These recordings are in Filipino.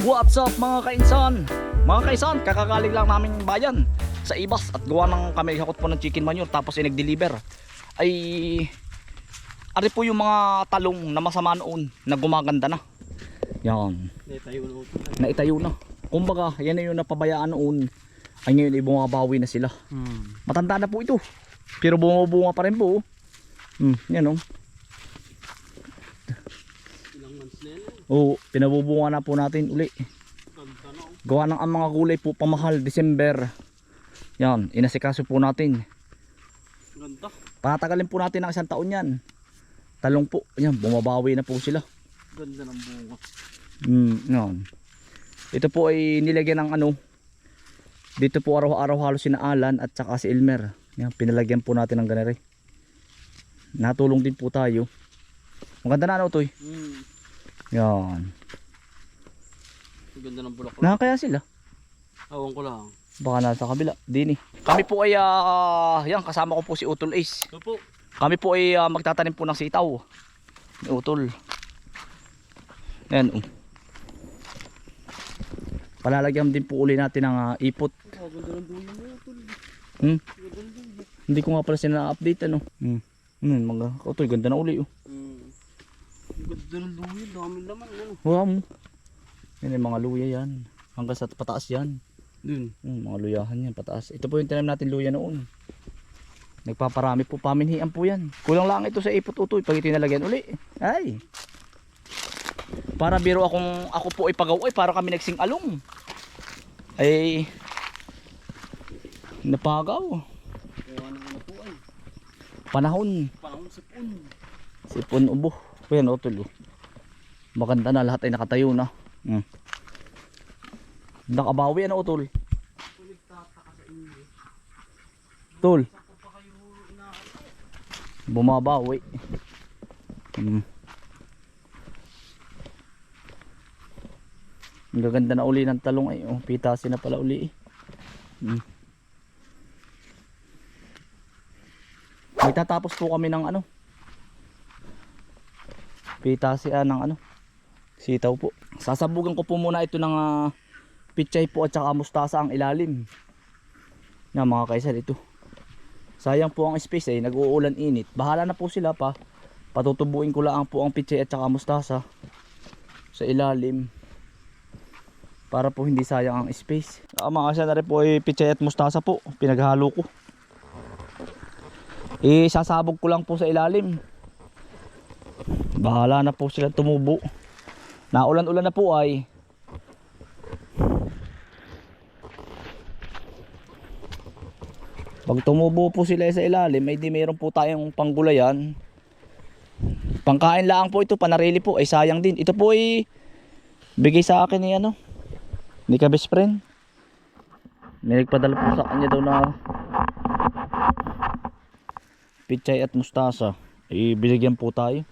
What's up mga kainsan? Mga kainsan, kakagaling lang namin bayan sa Ibas at gawa ng kami hakot po ng chicken manure tapos ay nag-deliver. Ay ari po yung mga talong na masama noon na gumaganda na. Yan. Naitayo na. Kumbaga, yan na yung napabayaan noon. Ay ngayon ay bumabawi na sila. Matanda na po ito. Pero bumubunga pa rin po. Yan o. Oo, pinabubunga na po natin uli. Gawa ng ang mga gulay po pamahal, December. Yan, inasikaso po natin. Ganda. Patatagalin po natin ng 1 taon yan. Talong po, yan, bumabawi na po sila. Ganda ng bunga. Yan. Ito po ay nilagyan ng ano. Dito po araw-araw halos si Alan at saka si Elmer. Yan, pinalagyan po natin ng ganere. Natulong din po tayo. Maganda na ano to eh. Yan. Ganda ng bulaklak. Nakakaya sila. Awan ko lang. Baka nasa kabila. Dini. Kami po ay yan, kasama ko po si Utol Ace. Ito po. Kami po ay magtatanim po ng sitaw. Ni Utol. Yan. Palalagyan din po uli natin ng ipot. Oh, ganda ng dulo mo, Utol. Ganda ng dulo. Hindi ko nga pala sina-update ano. Mga Utol, ganda na uli. Ganda ng dulo, dami laman. Ano? Wow. Yan yung mga luya yan. Hanggang sa pataas yan. Dun. Mga luyahan yan pataas. Ito po yung tinanim natin luya noon. Nagpaparami po, paminhian po yan. Kulang lang ito sa ipot utoy pag ito nalagyan uli. Ay. Para biro ako po ay pagaw ay para kami nagsing along. Ay napagaw. Ewan na ano po ay. Panahon. Panahon sipon. Sipon ubo. Ayan o tulo. Maganda na lahat ay nakatayo na. Nakabawi ano o tol? Tol. Bumabawi. Ang gaganda na uli ng talong ay pitasin na pala uli. May tatapos po kami ng ano. Pitasian ng ano. Sitaw po. Sasabugan ko po muna ito ng pichay po at saka mustasa ang ilalim. Na mga kaisal ito. Sayang po ang space eh, nag-uulan init. Bahala na po sila pa. Patutubuin ko lang po ang pichay at saka mustasa sa ilalim. Para po hindi sayang ang space. Mga kaisal na rin po ay pichay at mustasa po. Pinaghalo ko. Sasabog ko lang po sa ilalim. Bahala na po sila tumubo. Naulan-ulan na po ay. Pag tumubo po sila sa ilalim, ay di mayroon po tayong panggulayan. Pangkain lang po ito, panarili po, ay sayang din. Ito po ay bigay sa akin ni ano, ni ka best friend. May nagpadala po sa kanya daw na pichay at mustasa. Ibigyan po tayo.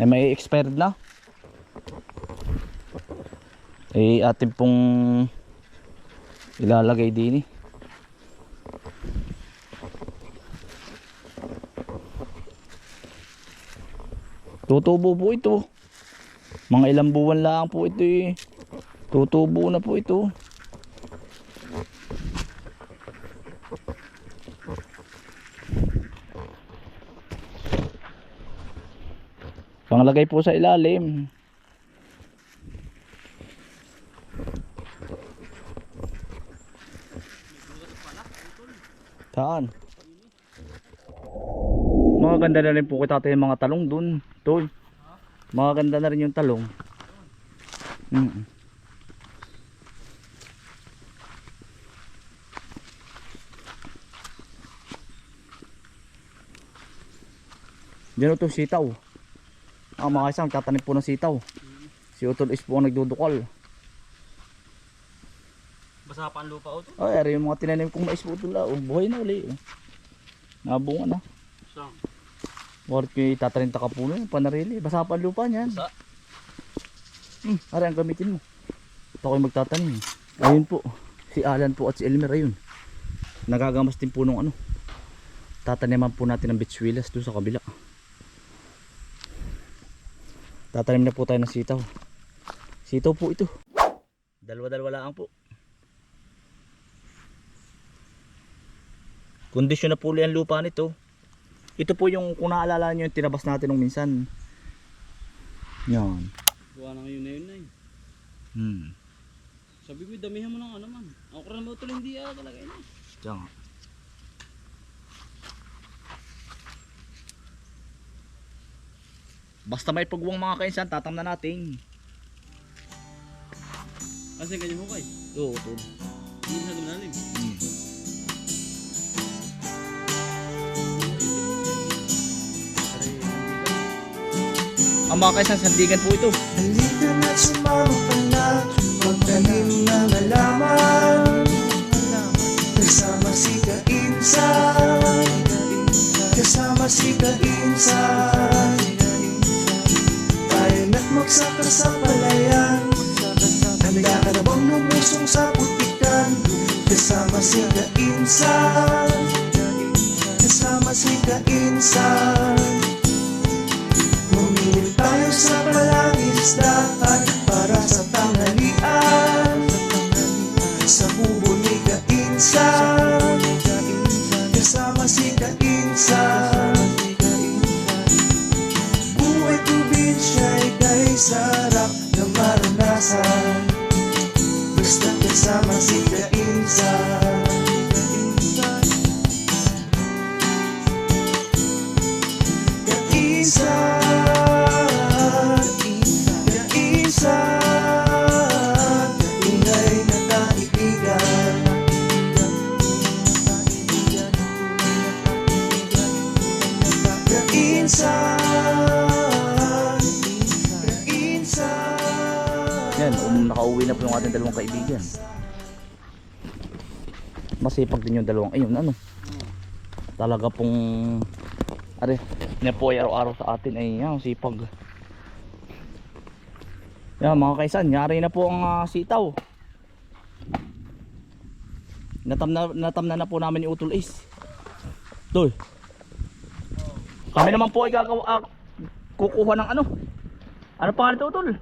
Ay may expired na. Atin pong ilalagay din eh. Tutubo po ito. Mga ilang buwan lang po ito eh. Tutubo na po ito. Panglagay po sa ilalim. Saan? Maganda na rin po kita yung mga talong dun. Tol. Maganda na rin yung talong. Diyan ito sitaw. Mga isang tatanim po ng sitaw. Si Utol is po ang nagdudukal. Basa pa ang lupa o to? Ay, ari yung mga tinanim kong mais po Utol. Buhay na uli. Nabunga na. Saan? Warit ko itatanim ka po na. Panarili. Basa pa ang lupa niyan. Basa? Ari ang gamitin mo. Ito ko yung magtatanim. Ayun po. Si Alan po at si Elmer ayun. Nagagamas din po nung ano. Tataniman po natin ng bitsuelas doon sa kabila. Tatanim na po tayo ng sitaw. Sitaw po ito. Dalawa-dalawa lang po. Kondisyon na po ang lupa nito. Ito po yung kung naalala nyo yung tinabas natin nung minsan. Yan. Gawa na ngayon na yun na yun. Sabi ko, damihan mo ng ano man. Ako rin mo ito hindi talaga yun. Diyan. Basta may pagwang mga kainsan, tatamnan natin. Kasi ganyan mo kay. Oo, tol. Hindi na dumalalim. Ang mga kainsan, sandigan po ito. Halika na't sumama ka na, magtanim ng halaman. Kasama si Kainsan, kasama si Kainsan. Tayo na't magsaka sa palayan, handa ka na bang lumusong sa putikan? Kasama si Kainsan, kasama si Kainsan. Mamimit tayo sa palangisdaan para sa tanghalian, sa bubo ni Kainsan, kasama si Kainsan. Buhay probinsya'y kay sarap na maranasan, basta kasama si Kainsan. Kainsan, ingay na kaibigan. Kainsan, Kainsan. Yan, nakauwi na po yung ating dalawang kaibigan. Masipag din yung dalawang, ayun, ano. Talaga pong, are, na po ay araw-araw sa atin ay yan, sipag. Yan mga kaisan, nyari na po ang sitaw. Natamna na po namin yung utol is. Doy. Kami naman po ay kukuha ng ano. Ano pa ito utol?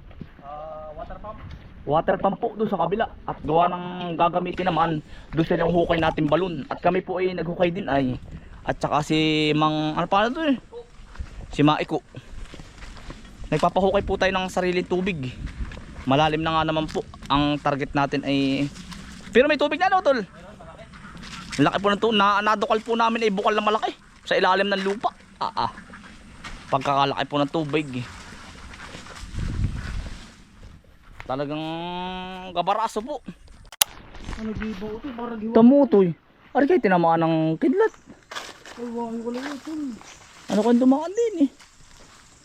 Water pump. Water pump po doon sa kabila. At gawa ng gagamitin naman doon sa yung hukay natin balon. At kami po ay naghukay din ay. At saka si Mang, ano pa ito eh? Si Maiko. Nagpapahukay po tayo ng sariling tubig. Malalim na nga naman po. Ang target natin ay, pero may tubig na ano tol? Laki po ng to. Nadukal po namin ay bukal na malaki sa ilalim ng lupa. Pagkakalaki po ng tubig. Talagang gabaraso po. Ano giba ito? Para giwa. Tamutoy. Ari kayo tinamaan ng kidlat. Ay, wang ko lang ito. Ano kang dumaan din eh.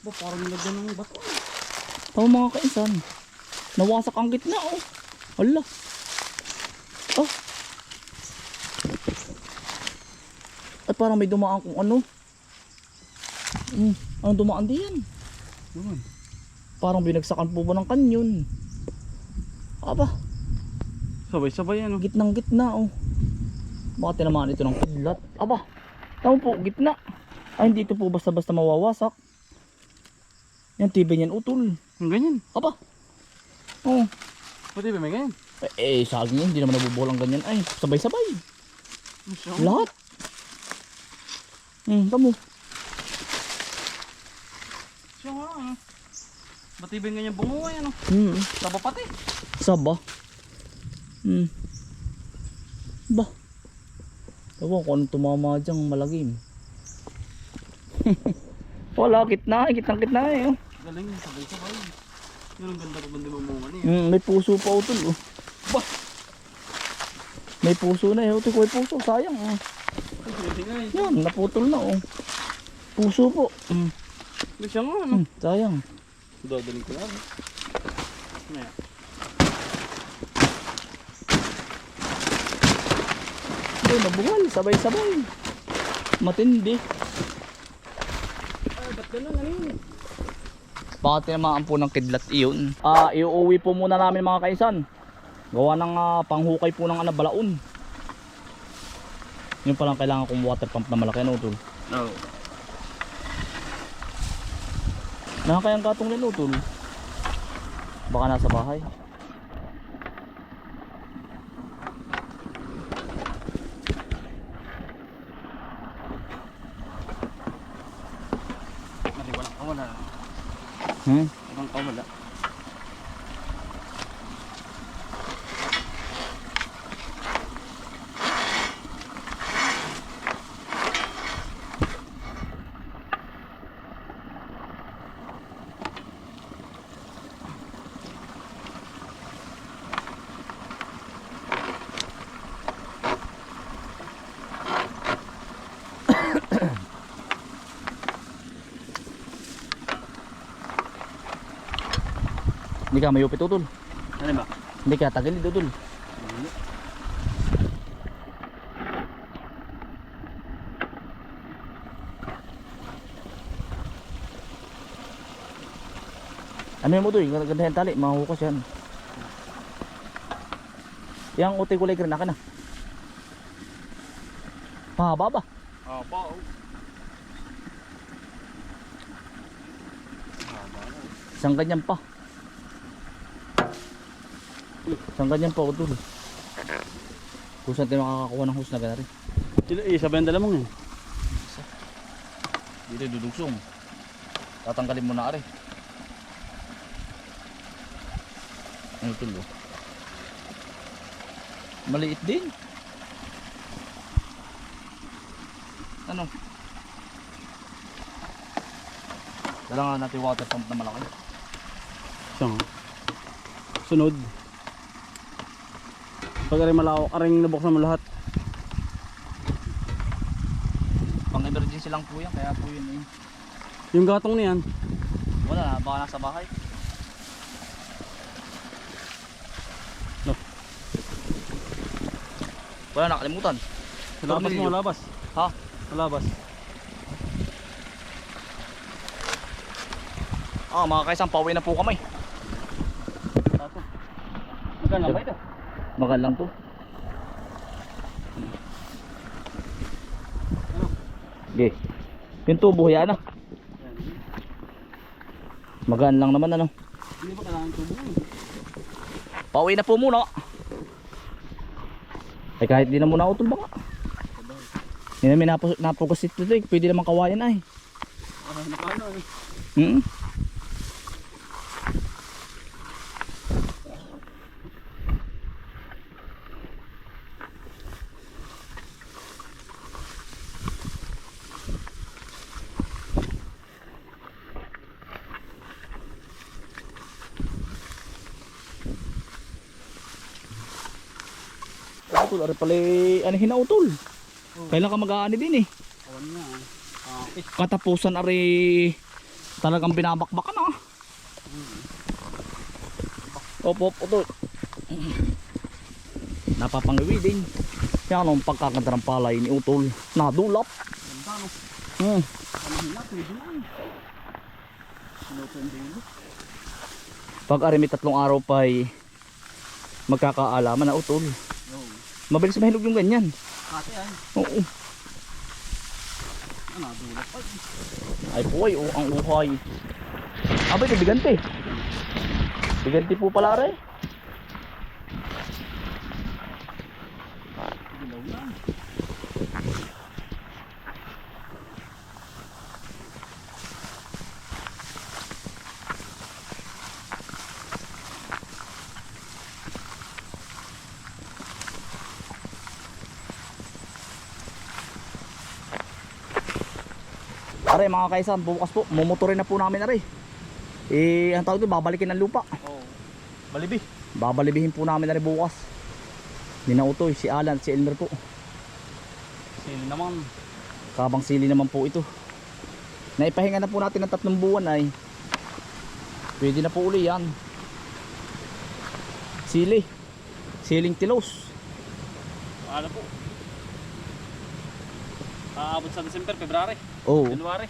Ba, parang nilagyan ng bato. Tama mga kainsan. Nawasak ang gitna oh. Hala. Oh. Ay parang may dumaan kung ano. Anong dumaan din? Naman. Parang binagsakan po ba ng kanyon? Aba, Sabay-sabay ano. gitnang gitna oh. Baka tinamaan ito ng kidlat. Aba, tama po, gitna. Ay hindi ito po basta-basta mawawasak. Yan tibay niyan utol. Ang ganyan. Aba. Oh. Pati ba may ganyan? Saging yun, hindi naman nabubuhol ang ganyan. Ay, sabay-sabay. Lahat. Tamo. Siya nga ano. Matibay nga yung bungaway ano. Taba pati. Saba. Ba. Ewan ko anong tumama dyang malagim. Wala, gitna eh. Oh. Galing, sabay-sabay. Yun ang ganda ko bandi mamunga niya. May puso pa utol oh. Ba. May puso na eh. Utoy ko may puso, sayang oh. Pwede nga eh. Yan, naputol na oh. Puso po. Siya nga ano. Sayang. Dadaling ko lang. Maya. Ay, nabuhal, sabay-sabay. Matindi. Ay, ba't ganun ano yun? Baka tinamaan po ng kidlat iyon. Iuuwi po muna namin mga kaisan. Gawa ng panghukay po ng balaon. Yun palang kailangan kong water pump na malaki ano tol. Oo. Nakakayang katong nilutol. Baka nasa bahay. Mali, walang kawala. Hmm? Walang kawala. Hindi ka mayupit utol. Ano ba? Hindi ka tagilid utol. Ano yung utol? Ganda yung tali. Mahukas yan. Yang utoy kulay green akin na. Mahaba ba? Ba? Isang ganyan pa. Isang ganyan pa utol. Kung saan tayo makakakuha ng hose na gana rin. Sabay ang dala mong yun. Dito dudugsong. Tatanggalin mo na ari. Ang utol oh. Maliit din. Ano? Dala nga natin water pump na malaki. Siyang. Sunod. Pag aring malawak, aring nabuksan mo lahat. Pang emergency lang po yan. Kaya po yun eh. Yung gatong niyan. Wala na. Baka nasa bahay. No. Wala nakalimutan. Labas mo, Tornilyo. labas. Ha? Labas. Mga kaisang pauwi na po kami. Tato. Magkano ba ito? Magal lang to. Ano? Okay. Yung tubo yan ah. Magaan lang naman ano. Hindi ba kailangan tubo yun? Pauwi na po muna. Ay kahit di na muna utol baka. Hindi namin napukasit ito eh. Pwede naman kawayan ay. Nakano eh. Hmm? Utol, ari pala anihin na utol. Kailan ka mag-aani din eh. Awan nga. Okay. Katapusan ari talagang binabakbakan ah. Op utol. Napapangiwi din. Yan ang pagkakanta ng palay ni utol. Nadulap. Ganda no. Hmm. Ano hila? Pwede na eh. Sinopen din. Pag ari may 3 araw pa ay magkakaalaman na utol. Oo. Mabilis mahilog yung ganyan. Kate ay. Oo. Ano, dulap ay. Ay po ay ang uhay. Abay ito bigante. Bigante po pala rin. Dilaw na. Are mga kaisan, bukas po, mumotorin na po namin are. Ang tawag doon, babalikin ang lupa. Oo. Balibi. Babalibihin po namin are bukas. Ninautoy, si Alan, si Elmer po. Sili naman. Kabang sili naman po ito. Naipahinga na po natin ng 3 buwan ay. Pwede na po uli yan. Sili. Siling tilos. Ano po? Aabot sa December, February, Oh, January.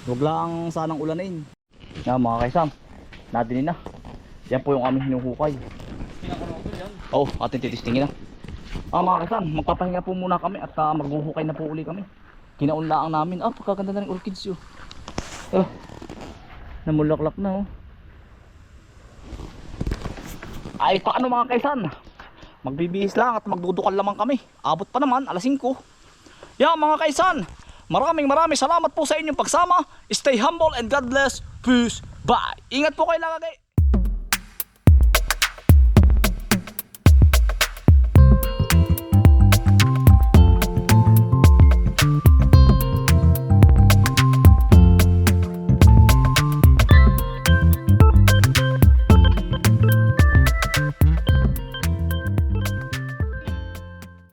wag lang sanang ulanin. Yan mga kaisan, nadinin na. Yan po yung aming hinuhukay. Pinakulo ko yan. Oh, atin titistingin na. Mga kaisan, magpapahinga po muna kami at maghuhukay na po uli kami. Kinaunlaang namin. Pagkaganda na ng orchids yun. Namulaklak na oh. Ay paano mga kaisan? Magbibihis lang at magdudukal lamang kami. Abot pa naman, alas 5. Yan mga kaisan, maraming salamat po sa inyong pagsama. Stay humble and God bless. Peace. Bye. Ingat po kayo lagi.